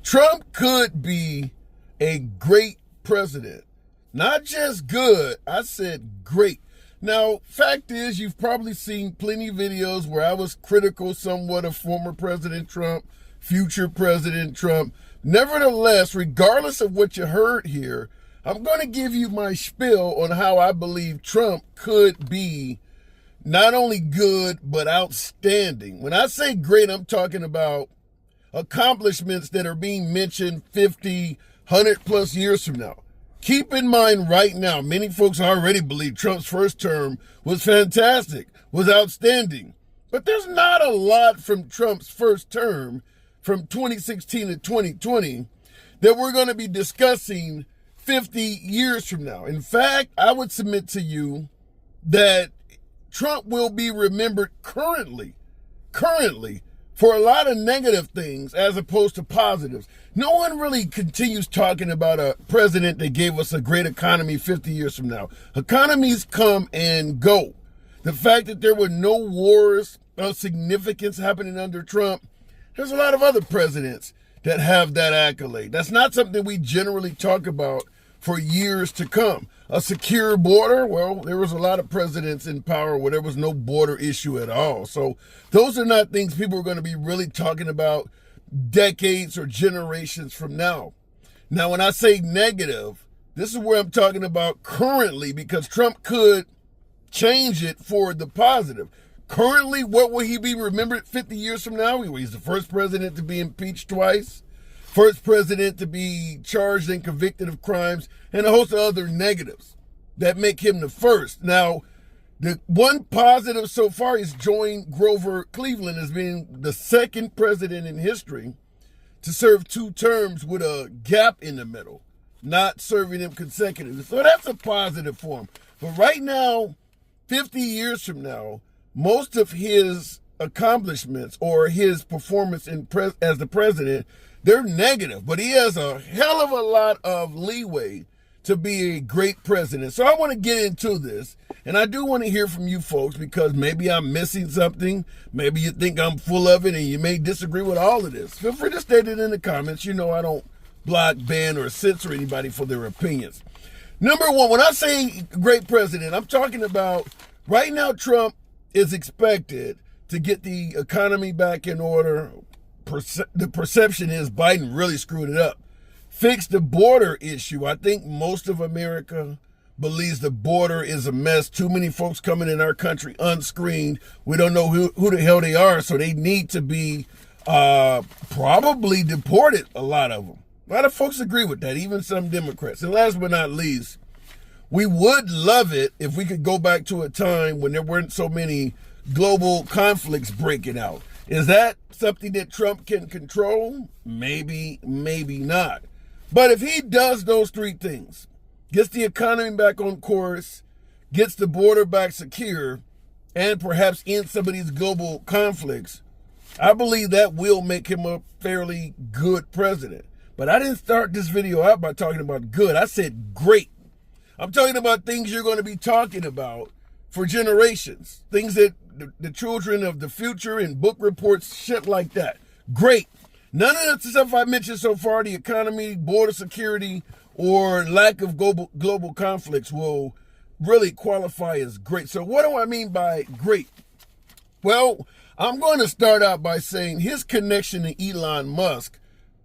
Trump could be a great president. Not just good, I said great. Now, fact is, you've probably seen plenty of videos where I was critical somewhat of former President Trump, future President Trump. Nevertheless, regardless of what you heard here, I'm going to give you my spiel on how I believe Trump could be not only good, but outstanding. When I say great, I'm talking about accomplishments that are being mentioned 50, 100 plus years from now. Keep in mind right now, many folks already believe Trump's first term was fantastic, was outstanding. But there's not a lot from Trump's first term from 2016 to 2020 that we're going to be discussing 50 years from now. In fact, I would submit to you that Trump will be remembered currently, for a lot of negative things as opposed to positives. No one really continues talking about a president that gave us a great economy 50 years from now. Economies come and go. The fact that there were no wars of significance happening under Trump, there's a lot of other presidents that have that accolade. That's not something we generally talk about for years to come. A secure border, well, there was a lot of presidents in power where there was no border issue at all. So those are not things people are going to be really talking about decades or generations from now. Now, when I say negative, this is where I'm talking about currently, because Trump could change it for the positive. Currently, what will he be remembered 50 years from now? He's the first president to be impeached twice. First president to be charged and convicted of crimes, and a host of other negatives that make him the first. Now, the one positive so far is joined Grover Cleveland as being the second president in history to serve 2 terms with a gap in the middle, not serving them consecutively. So that's a positive for him. But right now, 50 years from now, most of his accomplishments or his performance as the president, they're negative, but he has a hell of a lot of leeway to be a great president. So I want to get into this, and I do want to hear from you folks, because maybe I'm missing something. Maybe you think I'm full of it, and you may disagree with all of this. Feel free to state it in the comments. You know I don't block, ban, or censor anybody for their opinions. Number one, when I say great president, I'm talking about right now Trump is expected to get the economy back in order. The perception is Biden really screwed it up. Fix the border issue. I think most of America believes the border is a mess. Too many folks coming in our country unscreened. We don't know who the hell they are, so they need to be probably deported, a lot of them. A lot of folks agree with that, even some Democrats. And last but not least, we would love it if we could go back to a time when there weren't so many global conflicts breaking out. Is that something that Trump can control? Maybe, maybe not. But if he does those 3 things, gets the economy back on course, gets the border back secure, and perhaps ends some of these global conflicts, I believe that will make him a fairly good president. But I didn't start this video out by talking about good. I said great. I'm talking about things you're going to be talking about for generations. Things that the children of the future and book reports, shit like that. Great. None of the stuff I mentioned so far, the economy, border security, or lack of global conflicts, will really qualify as great. So what do I mean by great? Well, I'm going to start out by saying his connection to Elon Musk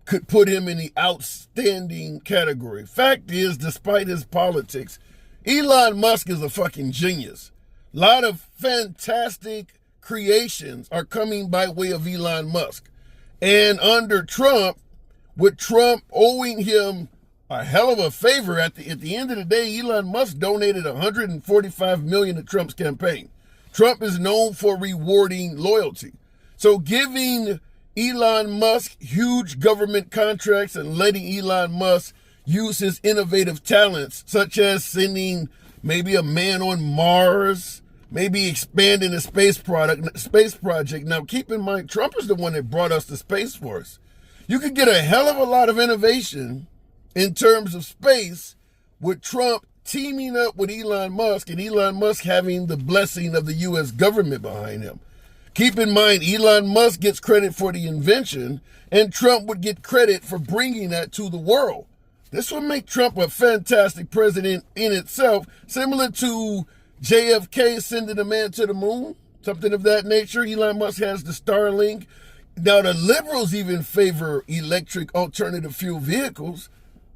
could put him in the outstanding category. Fact is, despite his politics, Elon Musk is a fucking genius. A lot of fantastic creations are coming by way of Elon Musk. And under Trump, with Trump owing him a hell of a favor, at the end of the day, Elon Musk donated $145 million to Trump's campaign. Trump is known for rewarding loyalty. So giving Elon Musk huge government contracts and letting Elon Musk use his innovative talents, such as sending maybe a man on Mars, maybe expanding the space project. Now, keep in mind, Trump is the one that brought us the Space Force. You could get a hell of a lot of innovation in terms of space with Trump teaming up with Elon Musk, and Elon Musk having the blessing of the U.S. government behind him. Keep in mind, Elon Musk gets credit for the invention, and Trump would get credit for bringing that to the world. This would make Trump a fantastic president in itself, similar to JFK sending a man to the moon, something of that nature. Elon Musk has the Starlink. Now, the liberals even favor electric alternative fuel vehicles.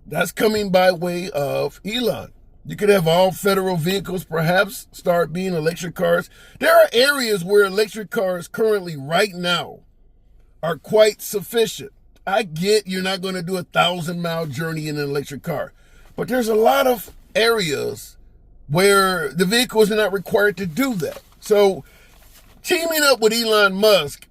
That's coming by way of Elon. You could have all federal vehicles perhaps start being electric cars. There are areas where electric cars currently, right now, are quite sufficient. I get you're not going to do a 1,000-mile journey in an electric car, but there's a lot of areas where the vehicles are not required to do that. So teaming up with Elon Musk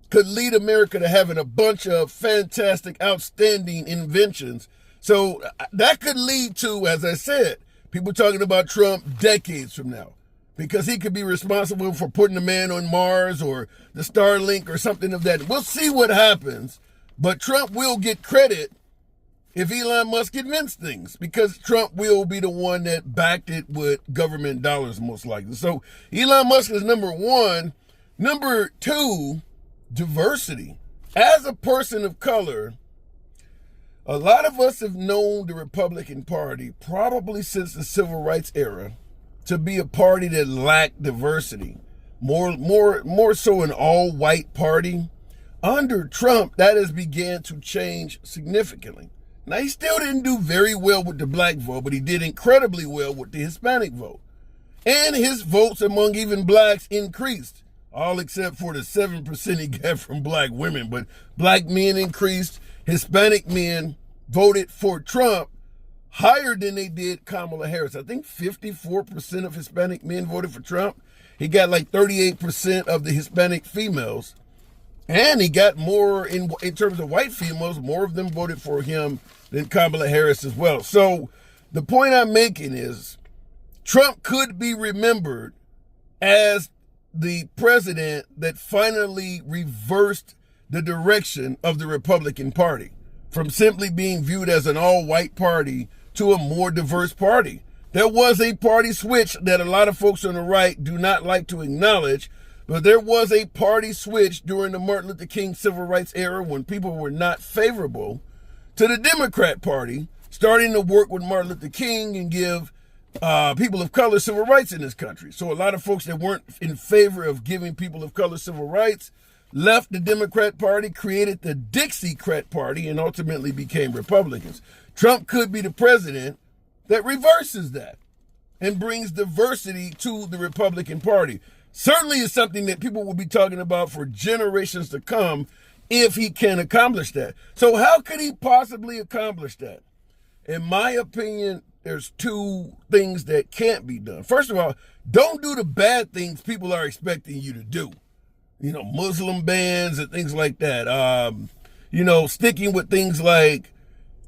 could lead America to having a bunch of fantastic, outstanding inventions. So that could lead to, as I said, people talking about Trump decades from now, because he could be responsible for putting a man on Mars or the Starlink or something of that. We'll see what happens, but Trump will get credit if Elon Musk invents things, because Trump will be the one that backed it with government dollars most likely. So Elon Musk is number one. Number two, diversity. As a person of color, a lot of us have known the Republican Party probably since the Civil Rights era to be a party that lacked diversity, more so an all-white party. Under Trump, that has began to change significantly. Now, he still didn't do very well with the black vote, but he did incredibly well with the Hispanic vote. And his votes among even blacks increased, all except for the 7% he got from black women. But black men increased. Hispanic men voted for Trump higher than they did Kamala Harris. I think 54% of Hispanic men voted for Trump. He got like 38% of the Hispanic females. And he got more in terms of white females, more of them voted for him than Kamala Harris as well. So the point I'm making is Trump could be remembered as the president that finally reversed the direction of the Republican Party from simply being viewed as an all-white party to a more diverse party. There was a party switch that a lot of folks on the right do not like to acknowledge, but there was a party switch during the Martin Luther King civil rights era when people were not favorable to the Democrat Party starting to work with Martin Luther King and give people of color civil rights in this country. So a lot of folks that weren't in favor of giving people of color civil rights left the Democrat Party, created the Dixiecrat Party, and ultimately became Republicans. Trump could be the president that reverses that and brings diversity to the Republican Party. Certainly is something that people will be talking about for generations to come if he can accomplish that. So how could he possibly accomplish that? In my opinion, there's two things that can't be done. First of all, don't do the bad things people are expecting you to do. You know, Muslim bans and things like that. Sticking with things like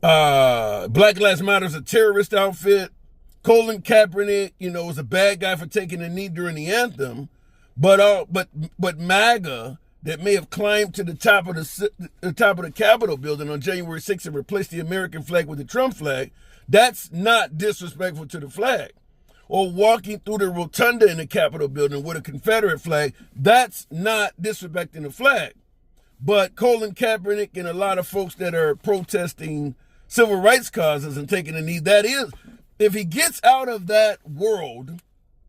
Black Lives Matter is a terrorist outfit. Colin Kaepernick, was a bad guy for taking a knee during the anthem. But MAGA, that may have climbed to the top of the Capitol building on January 6th and replaced the American flag with the Trump flag, that's not disrespectful to the flag. Or walking through the rotunda in the Capitol building with a Confederate flag, that's not disrespecting the flag. But Colin Kaepernick and a lot of folks that are protesting civil rights causes and taking a knee, that is, if he gets out of that world,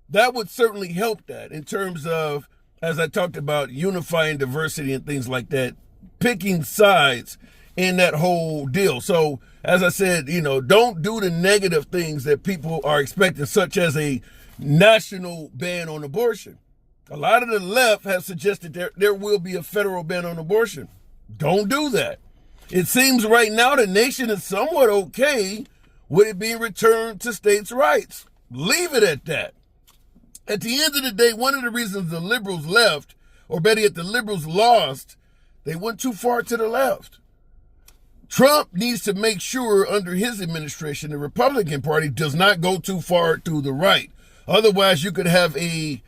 that would certainly help that in terms of, as I talked about, unifying diversity and things like that, picking sides in that whole deal. So, as I said, don't do the negative things that people are expecting, such as a national ban on abortion. A lot of the left has suggested there will be a federal ban on abortion. Don't do that. It seems right now the nation is somewhat okay with it being returned to states' rights. Leave it at that. At the end of the day, one of the reasons the liberals left, or better yet, the liberals lost, they went too far to the left. Trump needs to make sure under his administration, the Republican Party does not go too far to the right. Otherwise, you could have a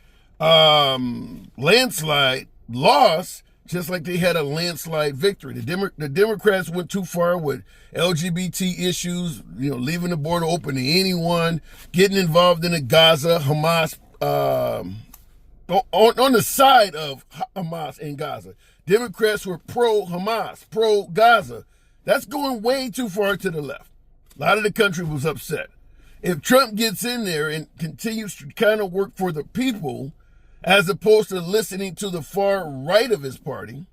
landslide loss, just like they had a landslide victory. The Democrats went too far with LGBT issues, leaving the border open to anyone, getting involved in the Gaza, Hamas on the side of Hamas in Gaza. Democrats were pro-Hamas, pro-Gaza. That's going way too far to the left. A lot of the country was upset. If Trump gets in there and continues to kind of work for the people, as opposed to listening to the far right of his party,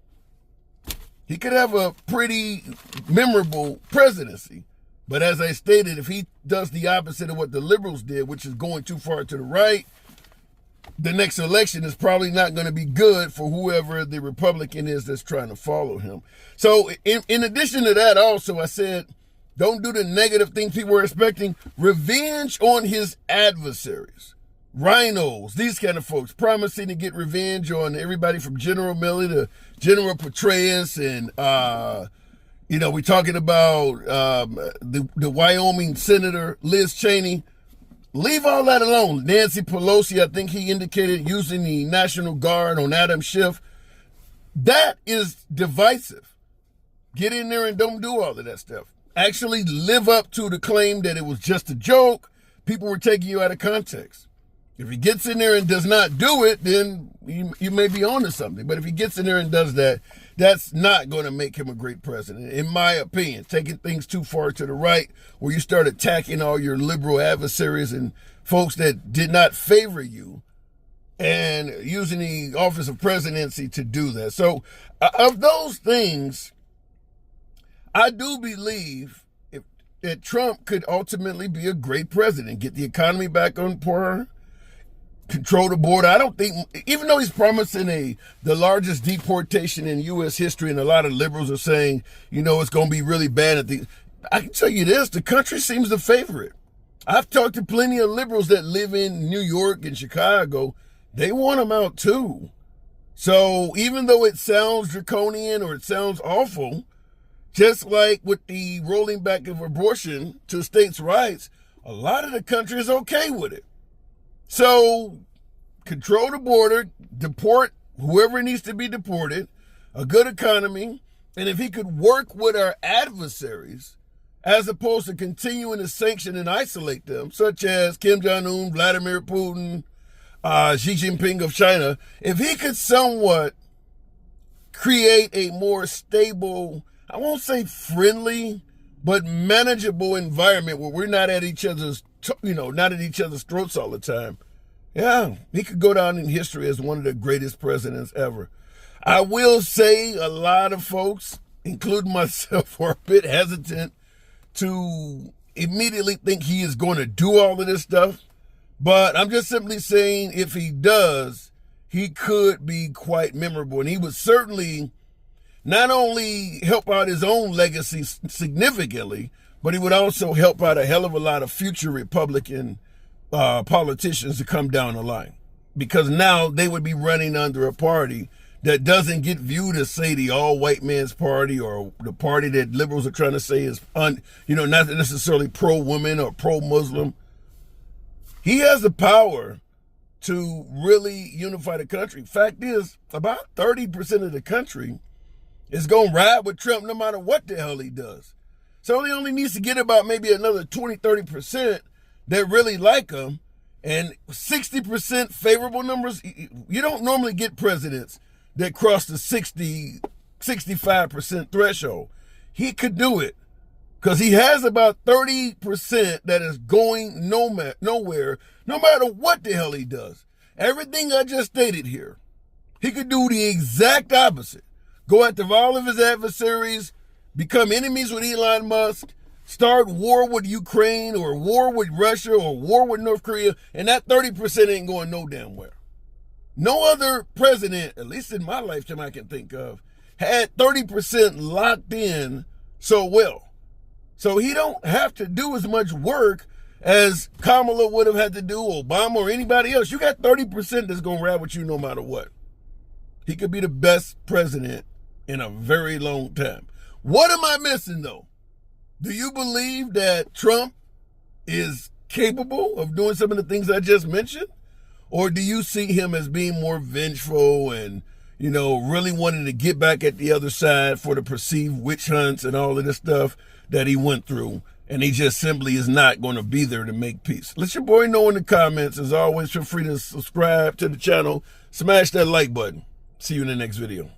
he could have a pretty memorable presidency. But as I stated, if he does the opposite of what the liberals did, which is going too far to the right, the next election is probably not going to be good for whoever the Republican is that's trying to follow him. So in addition to that, also, I said, don't do the negative things people were expecting. Revenge on his adversaries. Rhinos, these kind of folks, promising to get revenge on everybody from General Milley to General Petraeus. And, we're talking about the Wyoming Senator Liz Cheney. Leave all that alone. Nancy Pelosi, I think he indicated using the National Guard on Adam Schiff. That is divisive. Get in there and don't do all of that stuff. Actually live up to the claim that it was just a joke. People were taking you out of context. If he gets in there and does not do it, then you may be onto something. But if he gets in there and does that, that's not going to make him a great president, in my opinion. Taking things too far to the right, where you start attacking all your liberal adversaries and folks that did not favor you, and using the office of presidency to do that. So of those things, I do believe that Trump could ultimately be a great president, get the economy back on par, control the border. I don't think, even though he's promising the largest deportation in U.S. history, and a lot of liberals are saying, it's going to be really bad. I can tell you this, the country seems to favor it. I've talked to plenty of liberals that live in New York and Chicago. They want him out too. So even though it sounds draconian or it sounds awful, just like with the rolling back of abortion to states' rights, a lot of the country is okay with it. So control the border, deport whoever needs to be deported, a good economy, and if he could work with our adversaries as opposed to continuing to sanction and isolate them, such as Kim Jong-un, Vladimir Putin, Xi Jinping of China, if he could somewhat create a more stable, I won't say friendly, but manageable environment where we're not at each other's, not at each other's throats all the time. Yeah, he could go down in history as one of the greatest presidents ever. I will say a lot of folks, including myself, are a bit hesitant to immediately think he is going to do all of this stuff. But I'm just simply saying if he does, he could be quite memorable. And he would certainly not only help out his own legacy significantly, but he would also help out a hell of a lot of future Republican politicians to come down the line. Because now they would be running under a party that doesn't get viewed as, say, the all-white man's party, or the party that liberals are trying to say is, not necessarily pro-women or pro-Muslim. He has the power to really unify the country. Fact is, about 30% of the country is going to ride with Trump no matter what the hell he does. So he only needs to get about maybe another 20, 30% that really like him, and 60% favorable numbers. You don't normally get presidents that cross the 60, 65% threshold. He could do it because he has about 30% that is going nowhere, no matter what the hell he does. Everything I just stated here, he could do the exact opposite. Go after all of his adversaries, become enemies with Elon Musk, start war with Ukraine or war with Russia or war with North Korea, and that 30% ain't going no damn where. No other president, at least in my lifetime I can think of, had 30% locked in so well. So he don't have to do as much work as Kamala would have had to do, Obama or anybody else. You got 30% that's going to ride with you no matter what. He could be the best president in a very long time. What am I missing, though? Do you believe that Trump is capable of doing some of the things I just mentioned? Or do you see him as being more vengeful and, really wanting to get back at the other side for the perceived witch hunts and all of this stuff that he went through, and he just simply is not going to be there to make peace? Let your boy know in the comments. As always, feel free to subscribe to the channel. Smash that like button. See you in the next video.